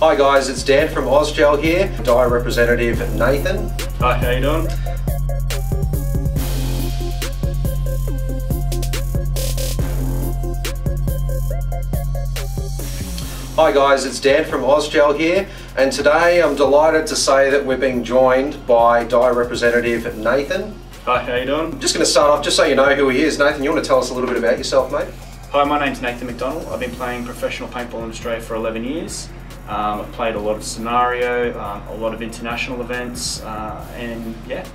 Hi guys, it's Dan from Ozgel here, dye representative Nathan. Hi, how you doing? Hi guys, it's Dan from Ozgel here, and today I'm delighted to say that we're being joined by dye representative Nathan. Hi, how you doing? I'm just going to start off just so you know who he is. Nathan, you want to tell us a little bit about yourself, mate? Hi, my name's Nathan McDonnell. I've been playing professional paintball in Australia for 11 years. I've played a lot of scenario, a lot of international events, and yeah,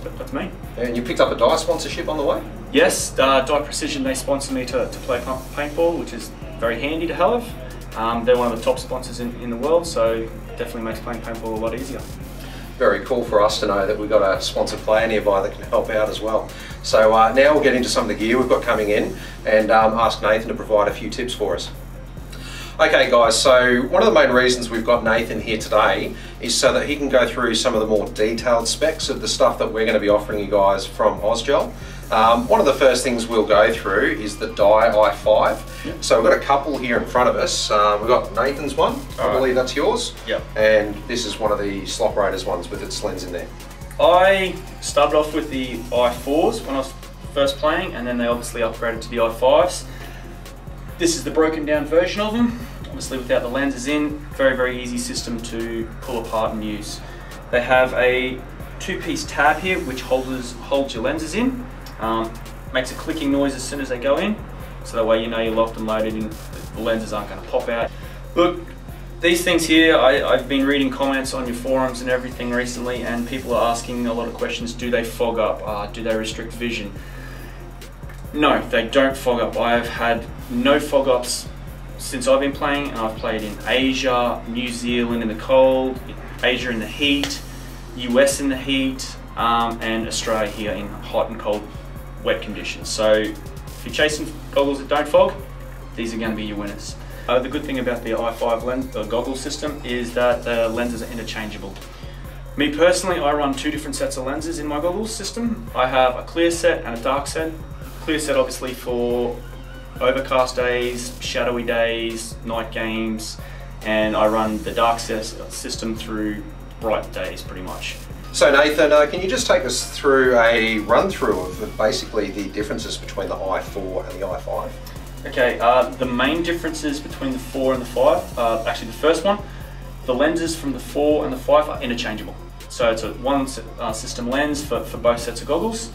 that's me. And you picked up a dye sponsorship on the way? Yes, Dye Precision, they sponsor me to play paintball, which is very handy to have. They're one of the top sponsors in the world, so definitely makes playing paintball a lot easier. Very cool for us to know that we've got a sponsored player nearby that can help out as well. So now we'll get into some of the gear we've got coming in and ask Nathan to provide a few tips for us. Okay guys, so one of the main reasons we've got Nathan here today is so that he can go through some of the more detailed specs of the stuff that we're going to be offering you guys from Ozgel. One of the first things we'll go through is the dye i5. Yep. So we've got a couple here in front of us. We've got Nathan's one, I believe that's yours. Yep. And this is one of the Slop Raiders ones with its lens in there. I started off with the i4s when I was first playing, and then they obviously upgraded to the i5s. This is the broken down version of them, obviously without the lenses in. Very, very easy system to pull apart and use. They have a two-piece tab here which holds your lenses in. Makes a clicking noise as soon as they go in, so that way you know you're locked and loaded and the lenses aren't going to pop out. Look, these things here, I've been reading comments on your forums and everything recently, and people are asking a lot of questions. Do they fog up? Do they restrict vision? No, they don't fog up. I've had no fog ups since I've been playing, and I've played in Asia, New Zealand in the cold, Asia in the heat, US in the heat, and Australia here in hot and cold, wet conditions. So if you're chasing goggles that don't fog, these are going to be your winners. The good thing about the i5 lens, the goggle system, is that the lenses are interchangeable. Me personally, I run two different sets of lenses in my goggles system. I have a clear set and a dark set. Clear set obviously for overcast days, shadowy days, night games, and I run the dark system through bright days pretty much. So Nathan, can you just take us through a run through of basically the differences between the i4 and the i5? Okay, the main differences between the 4 and the 5, actually the first one, the lenses from the 4 and the 5 are interchangeable. So it's a one system lens for both sets of goggles.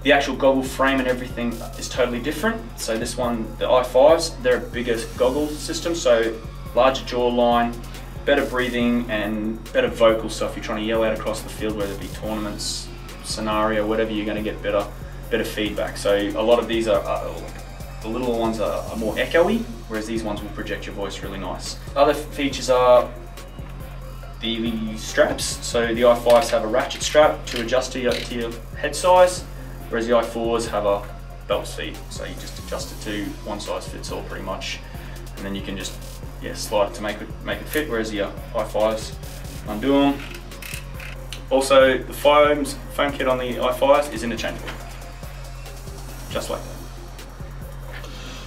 The actual goggle frame and everything is totally different. So this one, the i5s, they're a bigger goggle system, so larger jawline, better breathing and better vocals. So if you're trying to yell out across the field, whether it be tournaments, scenario, whatever, you're going to get better feedback. So a lot of these the little ones are more echoey, whereas these ones will project your voice really nice. Other features are the straps. So the i5s have a ratchet strap to adjust to your head size, whereas the i4s have a belt seat. So you just adjust it to one size fits all pretty much, and then you can just slide it to make it fit, whereas the i5s undo them. Also, the foam kit on the i5s is interchangeable, just like that.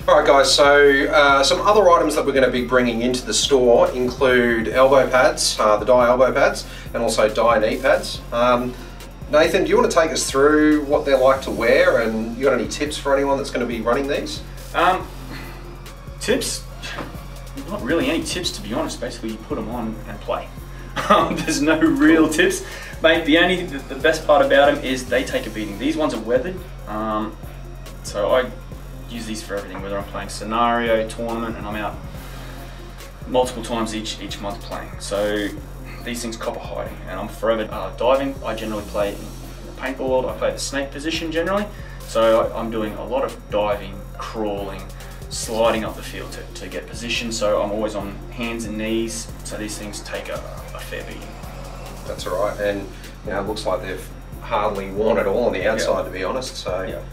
Alright guys, so some other items that we're going to be bringing into the store include elbow pads, the dye elbow pads, and also dye knee pads. Nathan, do you want to take us through what they're like to wear, and you got any tips for anyone that's going to be running these? Tips? Not really any tips, to be honest. Basically you put them on and play. There's no real tips. Mate, the best part about them is they take a beating. These ones are weathered, so I use these for everything, whether I'm playing scenario, tournament, and I'm out multiple times each month playing. So these things copper hiding, and I'm forever diving. I generally play in the paintball world. I play the snake position generally, so I'm doing a lot of diving, crawling, sliding up the field to get position. So I'm always on hands and knees, so these things take a fair beating. That's all right, and you know, it looks like they've hardly worn at all on the outside, to be honest. So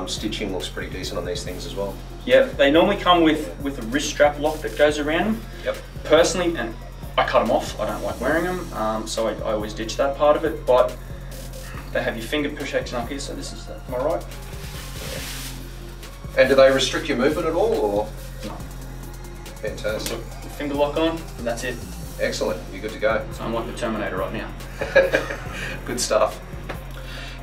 stitching looks pretty decent on these things as well. Yeah, they normally come with a wrist strap lock that goes around them. Yep. Personally, and I cut them off. I don't like wearing them, so I always ditch that part of it. But they have your finger protection up here, so this is am I right? And do they restrict your movement at all, or? No. Fantastic. The finger lock on, and that's it. Excellent, you're good to go. So I'm like the Terminator right now. Good stuff.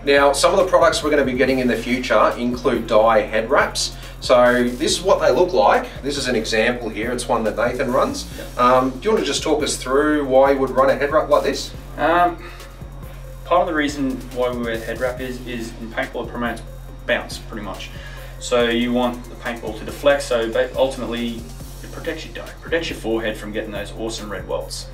Now, some of the products we're going to be getting in the future include dye head wraps. So this is what they look like. This is an example here. It's one that Nathan runs. Do you want to just talk us through why you would run a head wrap like this? Part of the reason why we wear head wrap is in paintball it promotes bounce pretty much. So you want the paintball to deflect, so ultimately it protects your dome, protects your forehead from getting those awesome red welts.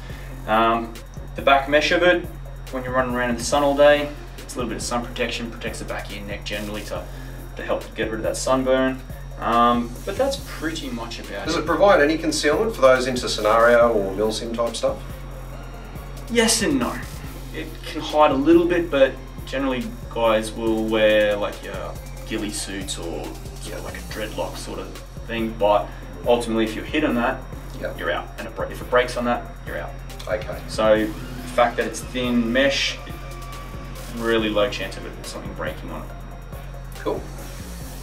The back mesh of it, when you're running around in the sun all day, it's a little bit of sun protection, protects the back of your neck generally to help get rid of that sunburn. But that's pretty much about it. Does it provide any concealment for those into scenario or milsim type stuff? Yes and no. It can hide a little bit, but generally guys will wear like your ghillie suits or like a dreadlock sort of thing, but ultimately if you're hit on that, you're out. And if it breaks on that, you're out. Okay. So the fact that it's thin mesh, really low chance of something breaking on it. Cool.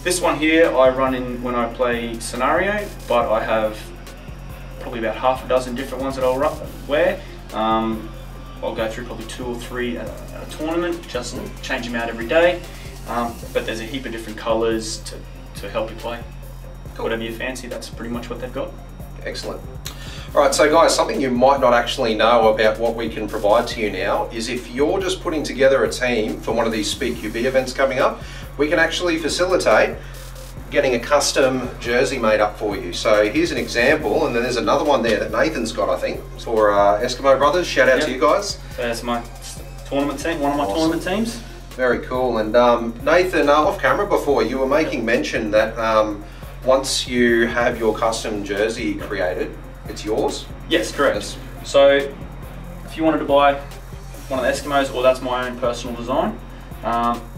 This one here I run in when I play scenario, but I have probably about half a dozen different ones that I'll wear. I'll go through probably 2 or 3 at a tournament, just change them out every day. But there's a heap of different colours to help you play. Cool. Whatever you fancy, that's pretty much what they've got. Excellent. Alright, so guys, something you might not actually know about what we can provide to you now is if you're just putting together a team for one of these Speed QB events coming up, we can actually facilitate getting a custom jersey made up for you. So here's an example, and then there's another one there that Nathan's got, I think, for Eskimo Brothers. Shout out to you guys. So that's my tournament team, one of my tournament teams. Very cool. And Nathan, off camera before, you were making mention that once you have your custom jersey created, it's yours? Yes, correct. So if you wanted to buy one of the Eskimos, or that's my own personal design,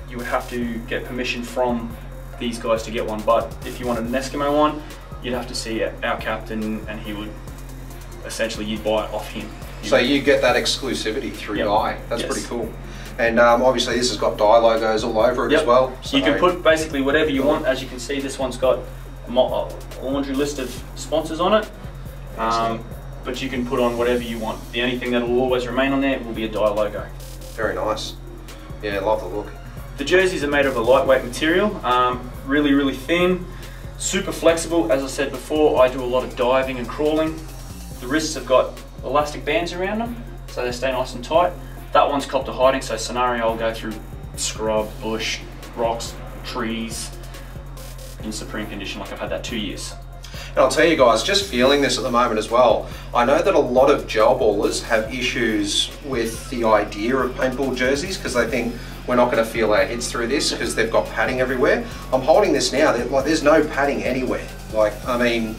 you would have to get permission from these guys to get one. But if you wanted an Eskimo one, you'd have to see our captain, and he would essentially, you'd buy it off him. So you get that exclusivity through dye. That's pretty cool. And obviously this has got dye logos all over it as well. So you can put basically whatever you want. As you can see, this one's got a laundry list of sponsors on it. But you can put on whatever you want. The only thing that will always remain on there will be a dye logo. Very nice. Yeah, love the look. The jerseys are made of a lightweight material, really, really thin, super flexible. As I said before, I do a lot of diving and crawling. The wrists have got elastic bands around them, so they stay nice and tight. That one's copped to hiding, so scenario I'll go through scrub, bush, rocks, trees, in supreme condition, like I've had that 2 years. And I'll tell you guys, just feeling this at the moment as well, I know that a lot of gel ballers have issues with the idea of paintball jerseys because they think we're not going to feel our hits through this because they've got padding everywhere. I'm holding this now, like there's no padding anywhere. Like, I mean,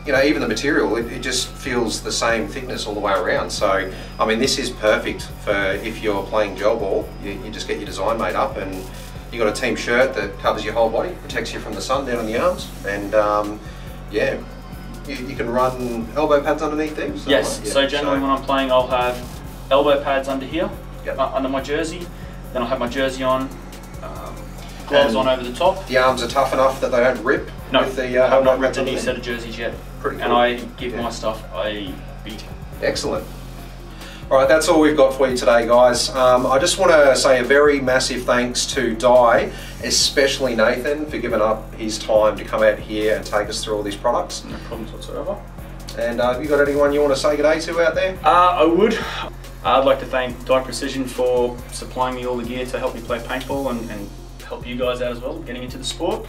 you know, even the material, it just feels the same thickness all the way around. So, I mean, this is perfect for if you're playing gel ball, you just get your design made up and you got a team shirt that covers your whole body, protects you from the sun down on the arms, and yeah, you can run elbow pads underneath these? Yes, so generally when I'm playing I'll have elbow pads under here, under my jersey, then I'll have my jersey on, gloves on over the top. The arms are tough enough that they don't rip? No, with the, I have not ripped a new set of jerseys yet. Pretty cool. And I give my stuff a beating. Excellent. Alright, that's all we've got for you today, guys. I just want to say a very massive thanks to Di, especially Nathan, for giving up his time to come out here and take us through all these products. No problems whatsoever. And have you got anyone you want to say good day to out there? I would. I'd like to thank Dye Precision for supplying me all the gear to help me play paintball and help you guys out as well, getting into the sport.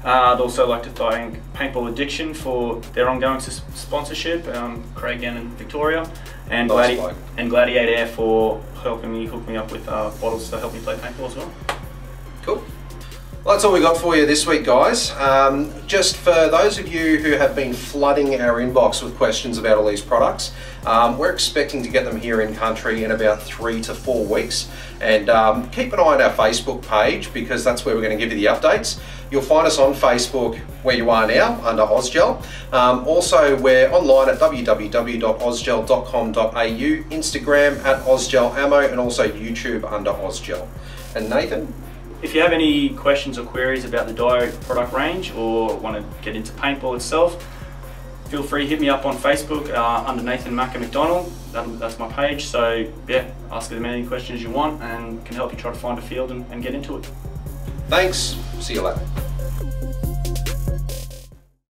I'd also like to thank Paintball Addiction for their ongoing sponsorship, Craig and Victoria, and, and Gladiator Air for helping me hook me up with bottles to help me play paintball as well. Cool. Well, that's all we got for you this week, guys. Just for those of you who have been flooding our inbox with questions about all these products, we're expecting to get them here in country in about 3 to 4 weeks. And keep an eye on our Facebook page because that's where we're going to give you the updates. You'll find us on Facebook where you are now under Ozgel. Also, we're online at www.ozgel.com.au, Instagram at ozgelammo, and also YouTube under Ozgel. And Nathan? If you have any questions or queries about the Dye product range or want to get into paintball itself, feel free to hit me up on Facebook under Nathan Macca McDonnell. That's my page. So yeah, ask as many questions as you want and can help you try to find a field and get into it. Thanks. See you later.